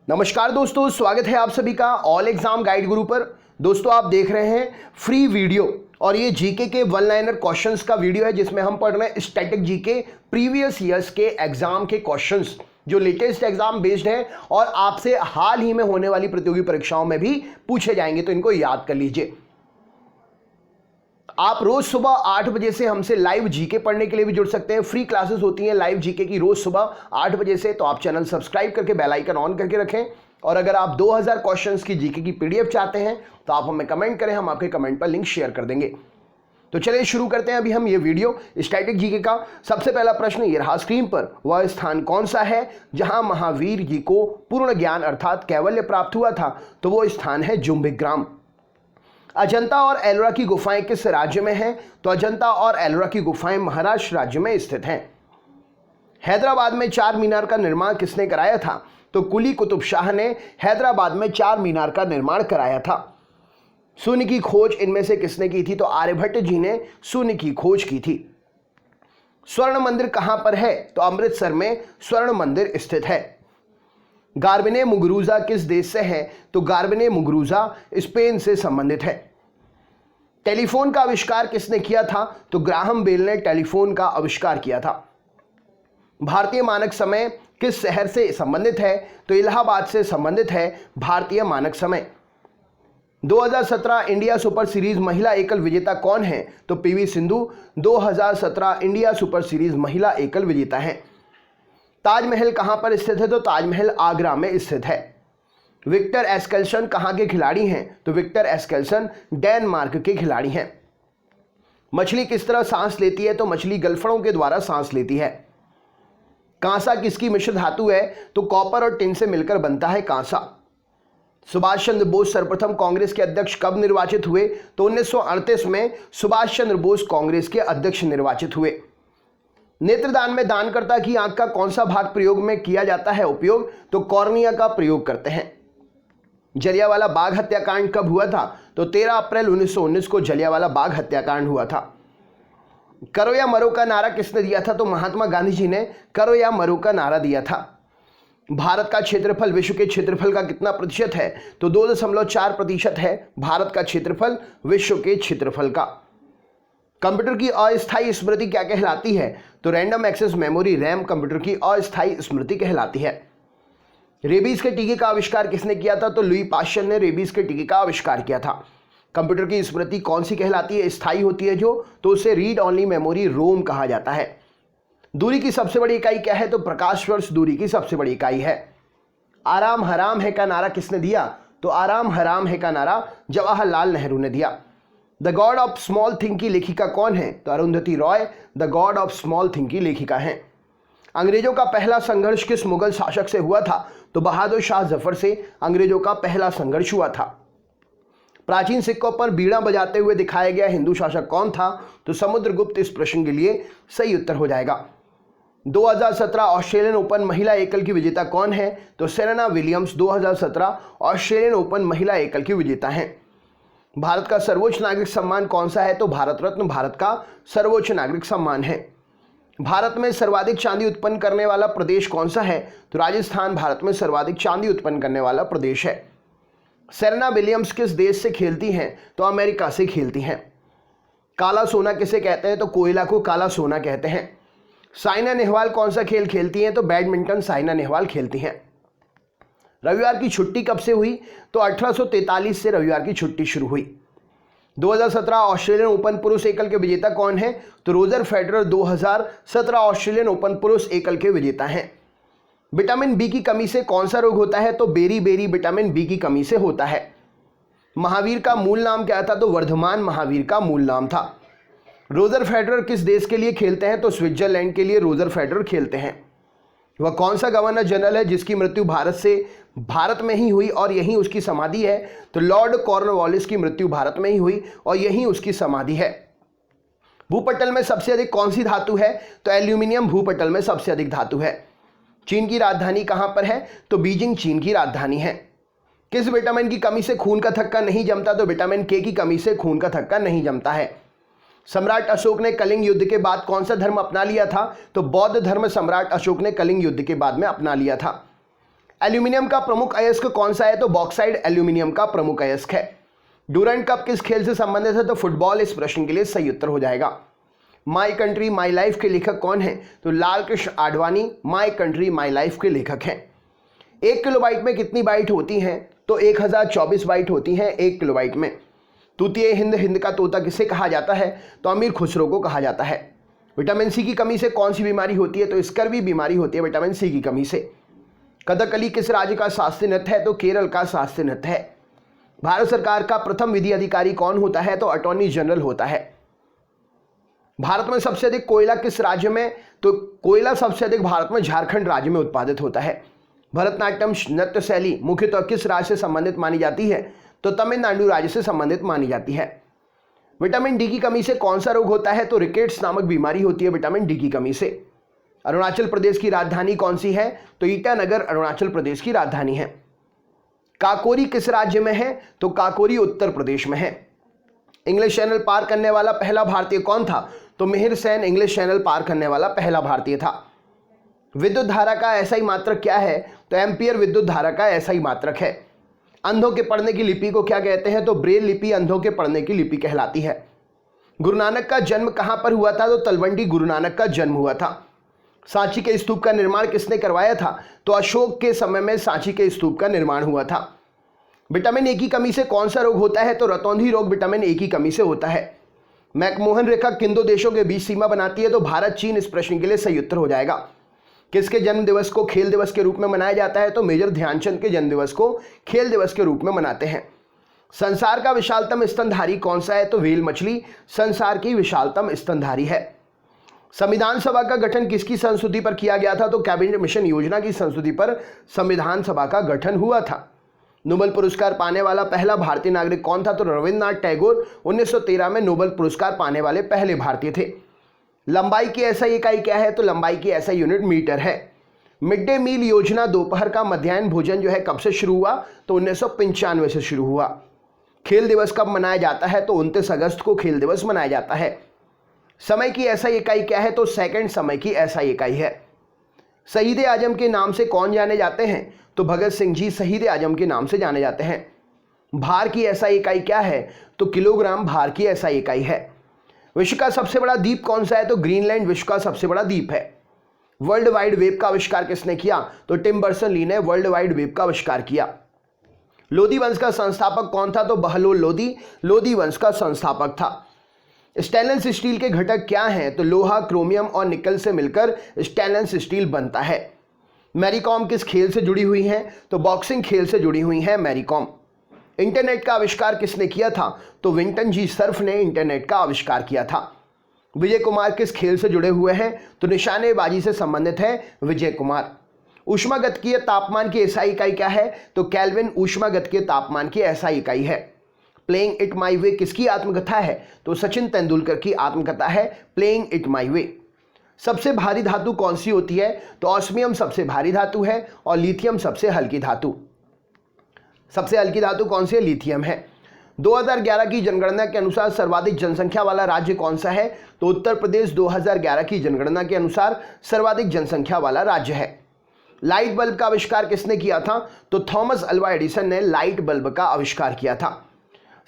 नमस्कार दोस्तों, स्वागत है आप सभी का ऑल एग्जाम गाइड गुरु पर। दोस्तों आप देख रहे हैं फ्री वीडियो और ये जीके के वन लाइनर क्वेश्चंस का वीडियो है जिसमें हम पढ़ रहे हैं स्टैटिक जीके प्रीवियस ईयर्स के एग्जाम के क्वेश्चंस जो लेटेस्ट एग्जाम बेस्ड हैं और आपसे हाल ही में होने वाली प्रतियोगी परीक्षाओं में भी पूछे जाएंगे, तो इनको याद कर लीजिए। आप रोज सुबह 8 बजे से हमसे लाइव जीके पढ़ने के लिए भी जुड़ सकते हैं। फ्री क्लासेस होती हैं लाइव जीके की रोज सुबह 8 बजे से, तो आप चैनल सब्सक्राइब करके बेल आइकन ऑन करके रखें। और अगर आप 2000 क्वेश्चंस की जीके की पीडीएफ चाहते हैं तो आप हमें कमेंट करें, हम आपके कमेंट पर लिंक शेयर कर देंगे। तो चलिए शुरू करते हैं अभी हम ये वीडियो स्टैटिक जीके का। सबसे पहला प्रश्न ये रहा स्क्रीन पर, वह स्थान कौन सा है जहां महावीर जी को पूर्ण ज्ञान अर्थात कैवल्य प्राप्त हुआ था? तो वो स्थान है जुम्बिग्राम। अजंता और एलोरा की गुफाएं किस राज्य में हैं? तो अजंता और एलोरा की गुफाएं महाराष्ट्र राज्य में स्थित हैं। हैदराबाद में चार मीनार का निर्माण किसने कराया था? तो कुली कुतुब शाह ने हैदराबाद में चार मीनार का निर्माण कराया था। शून्य की खोज इनमें से किसने की थी? तो आर्यभट्ट जी ने शून्य की खोज की थी। स्वर्ण मंदिर कहां पर है? तो अमृतसर में स्वर्ण मंदिर स्थित है। गार्बने मुगुरुजा किस देश से है? तो गार्बने मुगुरुजा स्पेन से संबंधित है। टेलीफोन का आविष्कार किसने किया था? तो ग्राहम बेल ने टेलीफोन का आविष्कार किया था। भारतीय मानक समय किस शहर से संबंधित है? तो इलाहाबाद से संबंधित है भारतीय मानक समय। 2017 इंडिया सुपर सीरीज महिला एकल विजेता कौन है? तो PV Sindhu 2017 India super series महिला एकल विजेता है। ताजमहल कहां पर स्थित है? तो ताजमहल आगरा में स्थित है। विक्टर एस्केल्सन कहां के खिलाड़ी हैं? तो विक्टर एस्केल्सन डेनमार्क के खिलाड़ी हैं। मछली किस तरह सांस लेती है? तो मछली गलफड़ों के द्वारा सांस लेती है। कांसा किसकी मिश्र धातु है? तो कॉपर और टिन से मिलकर बनता है कांसा। सुभाष चंद्र बोस सर्वप्रथम कांग्रेस के अध्यक्ष कब निर्वाचित हुए? तो 1938 में सुभाष चंद्र बोस कांग्रेस के अध्यक्ष निर्वाचित हुए। नेत्रदान में दानकर्ता की आंख का कौन सा भाग प्रयोग में किया जाता है उपयोग? तो कॉर्निया का प्रयोग करते हैं। जलियांवाला बाग हत्याकांड कब हुआ था? तो 13 अप्रैल 1919 को जलियांवाला बाग हत्याकांड हुआ था। करो या मरो का नारा किसने दिया था? तो महात्मा गांधी जी ने करो या मरो का नारा दिया था। भारत का क्षेत्रफल विश्व के क्षेत्रफल का कितना प्रतिशत है? तो 2.4% है भारत का क्षेत्रफल विश्व के क्षेत्रफल का। कंप्यूटर की अस्थायी स्मृति क्या कहलाती है? तो random access memory RAM computer की अस्थायी स्मृति कहलाती है। रेबीज के टीके का आविष्कार किसने किया था? तो लुई पाश्चर ने रेबीज के टीके का आविष्कार किया था। कंप्यूटर की स्मृति कौन सी कहलाती है? स्थायी होती है जो, तो उसे रीड ओनली मेमोरी रोम कहा जाता है। दूरी की सबसे बड़ी इकाई क्या है? तो प्रकाश वर्ष दूरी की सबसे बड़ी इकाई है। आराम हराम है का नारा किसने दिया? तो आराम हराम है का नारा जवाहरलाल नेहरू ने दिया। The God of small thing की लेखिका कौन है? तो Arundhati Roy the God of small thing की लेखिका है। अंग्रेजों का पहला संघर्ष किस मुगल शासक से हुआ था? तो बहादुर शाह जफर से अंग्रेजों का पहला संघर्ष हुआ था। प्राचीन सिक्कों पर बीड़ा बजाते हुए दिखाया गया हिंदू शासक कौन था? तो समुद्रगुप्त इस प्रश्न के लिए सही उत्तर हो जाएगा। 2017 ऑस्ट्रेलियन ओपन महिला एकल की विजेता कौन है? तो सेरेना विलियम्स 2017 ऑस्ट्रेलियन ओपन महिला एकल की विजेता हैं। भारत का सर्वोच्च नागरिक सम्मान कौन सा है? तो भारत रत्न भारत का सर्वोच्च नागरिक सम्मान है। भारत में सर्वाधिक चांदी उत्पन्न करने वाला प्रदेश कौन सा है? तो राजस्थान भारत में सर्वाधिक चांदी उत्पन्न करने वाला प्रदेश है। सेरेना विलियम्स किस देश से खेलती हैं? तो अमेरिका से खेलती हैं। काला सोना किसे कहते हैं? तो कोयला को काला सोना कहते हैं। साइना नेहवाल कौन सा खेल खेलती हैं? तो बैडमिंटन साइना नेहवाल खेलती हैं। रविवार की छुट्टी कब से हुई? तो 1843 से रविवार की छुट्टी शुरू हुई। 2017 ऑस्ट्रेलियन ओपन पुरुष एकल के विजेता कौन है? तो रोजर फेडरर 2017 ऑस्ट्रेलियन ओपन पुरुष एकल के विजेता हैं। विटामिन बी की कमी से कौन सा रोग होता है? तो बेरी बेरी विटामिन बी की कमी से होता है। महावीर का मूल नाम क्या था? तो वर्धमान महावीर का मूल नाम था। रोजर फेडरर किस देश के लिए खेलते हैं? तो स्विट्जरलैंड के लिए रोजर फेडरर खेलते हैं। वह कौन सा गवर्नर जनरल है जिसकी मृत्यु भारत में ही हुई और यहीं उसकी समाधि है? तो लॉर्ड कॉर्नवालिस की मृत्यु भारत में ही हुई और यहीं उसकी समाधि है। भूपटल में सबसे अधिक कौन सी धातु है? तो एल्यूमिनियम भूपटल में सबसे अधिक धातु है। चीन की राजधानी कहां पर है? तो बीजिंग चीन की राजधानी है। किस विटामिन की कमी से खून का थक्का नहीं जमता? तो विटामिन के की कमी से खून का थक्का नहीं जमता है। सम्राट अशोक ने कलिंग युद्ध के बाद कौन सा धर्म अपना लिया था? तो बौद्ध धर्म सम्राट अशोक ने कलिंग युद्ध के बाद में अपना लिया था। एल्यूमिनियम का प्रमुख अयस्क कौन सा है? तो बॉक्साइड एल्यूमिनियम का प्रमुख अयस्क है। डूरंड कप किस खेल से संबंधित है? तो फुटबॉल इस प्रश्न के लिए सही उत्तर हो जाएगा। माई कंट्री माई लाइफ के लेखक कौन है? तो Lal Krishna Advani my country my life के लेखक हैं। 1 किलोबाइट में कितनी बाइट होती हैं? तो 1024 बाइट होती हैं 1 किलोबाइट में। तूतीय हिंद, हिंद का तोता किसे कहा जाता है? तो अमीर खुसरो को कहा जाता है। विटामिन सी की कमी से कौन सी बीमारी होती है? तो स्कर्वी बीमारी होती है विटामिन सी की कमी से। कथकली किस राज्य का शास्त्रीय नृत्य है? तो केरल का शास्त्रीय नृत्य है। भारत सरकार का प्रथम विधि अधिकारी कौन होता है? तो अटॉर्नी जनरल होता है। भारत में सबसे अधिक कोयला किस राज्य में? तो कोयला सबसे अधिक भारत में झारखंड राज्य में उत्पादित होता है। भरतनाट्यम नृत्य शैली मुख्यतः किस राज्य से संबंधित मानी जाती है? तो तमिलनाडु राज्य से संबंधित मानी जाती है। विटामिन डी की कमी से कौन सा रोग होता है? तो रिकेट्स नामक बीमारी होती है विटामिन डी की कमी से। अरुणाचल प्रदेश की राजधानी कौन सी है? तो ईटानगर अरुणाचल प्रदेश की राजधानी है। काकोरी किस राज्य में है? तो काकोरी उत्तर प्रदेश में है। इंग्लिश चैनल पार करने वाला पहला भारतीय कौन था? तो मिहिर सेन इंग्लिश चैनल पार करने वाला पहला भारतीय था। विद्युत धारा का एसआई मात्रक क्या है? तो एम्पियर विद्युत धारा का एसआई मात्रक है। अंधों के पढ़ने की लिपि को क्या कहते हैं? तो ब्रेल लिपि अंधों के पढ़ने की लिपि कहलाती है। गुरु नानक का जन्म कहां पर हुआ था? तो तलवंडी गुरु नानक का जन्म हुआ था। सांची के स्तूप का निर्माण किसने करवाया था? तो अशोक के समय में सांची के स्तूप का निर्माण हुआ था। विटामिन ए की कमी से कौन सा रोग होता है? तो रतौंधी रोग विटामिन ए की कमी से होता है। मैकमोहन रेखा किन दो देशों के बीच सीमा बनाती है? तो भारत चीन इस प्रश्न के लिए सही उत्तर हो जाएगा। किसके जन्म दिवस को खेल दिवस के रूप में मनाया जाता है? तो मेजर ध्यानचंद के जन्म दिवस को खेल दिवस के रूप में मनाते हैं। संसार का विशालतम स्तनधारी कौन सा है? तो व्हेल मछली संसार की विशालतम स्तनधारी है। संविधान सभा का गठन किसकी संस्तुति पर किया गया था? तो कैबिनेट मिशन योजना की संस्तुति पर संविधान सभा का गठन हुआ था। नोबेल पुरस्कार पाने वाला पहला भारतीय नागरिक कौन था? तो रविन्द्रनाथ टैगोर 1913 में नोबेल पुरस्कार पाने वाले पहले भारतीय थे। लंबाई की ऐसा इकाई क्या है? तो लंबाई की ऐसा यूनिट मीटर है। मिड डे मील योजना दोपहर का मध्याह्न भोजन जो है कब से शुरू हुआ? तो 1995 से शुरू हुआ। खेल दिवस कब मनाया जाता है? तो 29 अगस्त को खेल दिवस मनाया जाता है। समय की ऐसा इकाई क्या है? तो सेकंड समय की ऐसा इकाई है। शहीद आजम के नाम से कौन जाने जाते हैं? तो भगत सिंह जी शहीद आजम के नाम से जाने जाते हैं। भार की ऐसा इकाई क्या है? तो किलोग्राम भार की ऐसा इकाई है। विश्व का सबसे बड़ा द्वीप कौन सा है? तो ग्रीनलैंड विश्व का सबसे बड़ा द्वीप है। वर्ल्ड वाइड वेब का आविष्कार किसने किया? तो टिम बर्सन ली ने वर्ल्ड वाइड वेब का आविष्कार किया। लोधी वंश का संस्थापक कौन था? तो बहलोल लोधी लोधी वंश का संस्थापक था। स्टेनलेस स्टील के घटक क्या हैं? तो लोहा, क्रोमियम और निकल से मिलकर स्टेनलेस स्टील बनता है। मैरी कॉम किस खेल से जुड़ी हुई हैं? तो बॉक्सिंग खेल से जुड़ी हुई हैं मैरी कॉम। इंटरनेट का आविष्कार किसने किया था? तो विंटन जी सर्फ ने इंटरनेट का आविष्कार किया था। विजय कुमार किस खेल से जुड़े हुए हैं? तो निशानेबाजी से संबंधित है विजय कुमार। ऊष्मागतिकीय तापमान की एसआई इकाई क्या है? तो केल्विन ऊष्मागतिकीय तापमान की एसआई इकाई है। प्लेइंग इट माई वे किसकी आत्मकथा है? तो सचिन तेंदुलकर की आत्मकथा है प्लेइंग इट माई वे। सबसे भारी धातु कौन सी होती है? तो ऑस्मियम सबसे भारी धातु है और लिथियम सबसे हल्की धातु। सबसे हल्की धातु कौन सी है? लिथियम है। 2011 की जनगणना के अनुसार सर्वाधिक जनसंख्या वाला राज्य कौन सा है? तो उत्तर प्रदेश 2011 की जनगणना के अनुसार सर्वाधिक जनसंख्या वाला राज्य है। लाइट बल्ब का आविष्कार किसने किया था? तो थॉमस अल्वा एडिसन ने लाइट बल्ब का आविष्कार किया था।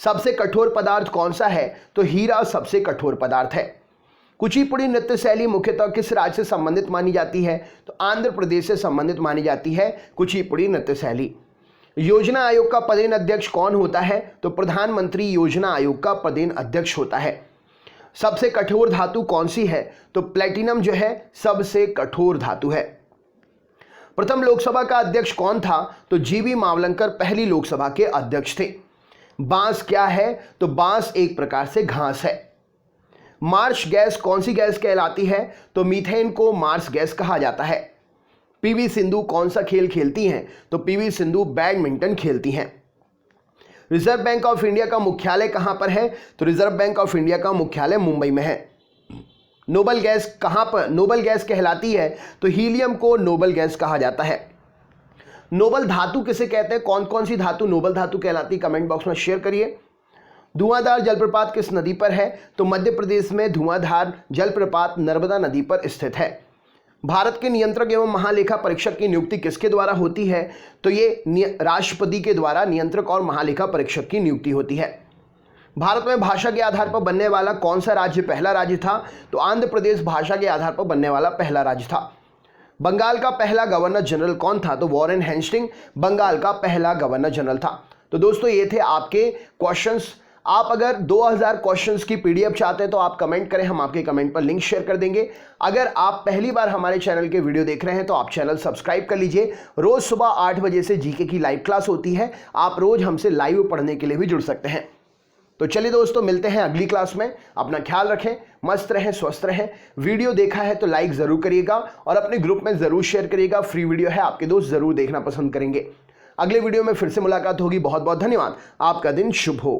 सबसे कठोर पदार्थ कौन सा है? तो हीरा सबसे कठोर पदार्थ है। कुचिपुड़ी नृत्य शैली मुख्यतः किस राज्य से संबंधित मानी जाती है? तो आंध्र प्रदेश से संबंधित मानी जाती है कुचिपुड़ी नृत्य शैली। योजना आयोग का पदेन अध्यक्ष कौन होता है? तो प्रधानमंत्री योजना आयोग का पदेन अध्यक्ष होता है। सबसे कठोर धातु कौन सी है? तो प्लेटिनम जो है सबसे कठोर धातु है। प्रथम लोकसभा का अध्यक्ष कौन था? तो जीवी मावलंकर पहली लोकसभा के अध्यक्ष थे। बांस क्या है? तो बांस एक प्रकार से घास है। मार्श गैस कौन सी गैस कहलाती है? तो मीथेन को मार्श गैस कहा जाता है। पीवी सिंधु कौन सा खेल खेलती हैं? तो पीवी सिंधु बैडमिंटन खेलती हैं। रिजर्व बैंक ऑफ इंडिया का मुख्यालय कहां पर है? तो रिजर्व बैंक ऑफ इंडिया का मुख्यालय मुंबई में है। नोबल गैस कहां पर नोबल गैस कहलाती है? तो हीलियम को नोबल गैस कहा जाता है। नोबल धातु किसे कहते हैं? कौन कौन सी धातु नोबल धातु कहलाती है? कमेंट बॉक्स में शेयर करिए। धुआंधार जलप्रपात किस नदी पर है? तो मध्य प्रदेश में धुआंधार जलप्रपात नर्मदा नदी पर स्थित है। भारत के नियंत्रक एवं महालेखा परीक्षक की नियुक्ति किसके द्वारा होती है? तो ये राष्ट्रपति के द्वारा नियंत्रक और महालेखा परीक्षक की नियुक्ति होती है। भारत में भाषा के आधार पर बनने वाला कौन सा राज्य पहला राज्य था? तो आंध्र प्रदेश भाषा के आधार पर बनने वाला पहला राज्य था। बंगाल का पहला गवर्नर जनरल कौन था? तो वॉरेन हेस्टिंग बंगाल का पहला गवर्नर जनरल था। तो दोस्तों ये थे आपके क्वेश्चंस। आप अगर 2000 क्वेश्चंस की पीडीएफ चाहते हैं तो आप कमेंट करें, हम आपके कमेंट पर लिंक शेयर कर देंगे। अगर आप पहली बार हमारे चैनल के वीडियो देख रहे हैं तो आप चैनल सब्सक्राइब कर लीजिए। रोज सुबह 8 बजे से जीके की लाइव क्लास होती है, आप रोज हमसे लाइव पढ़ने के लिए भी जुड़ सकते हैं। तो चलिए दोस्तों, मिलते हैं अगली क्लास में। अपना ख्याल रखें, मस्त रहें, स्वस्थ रहें। वीडियो देखा है तो लाइक जरूर करिएगा और अपने ग्रुप में जरूर शेयर करिएगा। फ्री वीडियो है, आपके दोस्त जरूर देखना पसंद करेंगे। अगले वीडियो में फिर से मुलाकात होगी। बहुत बहुत धन्यवाद। आपका दिन शुभ हो।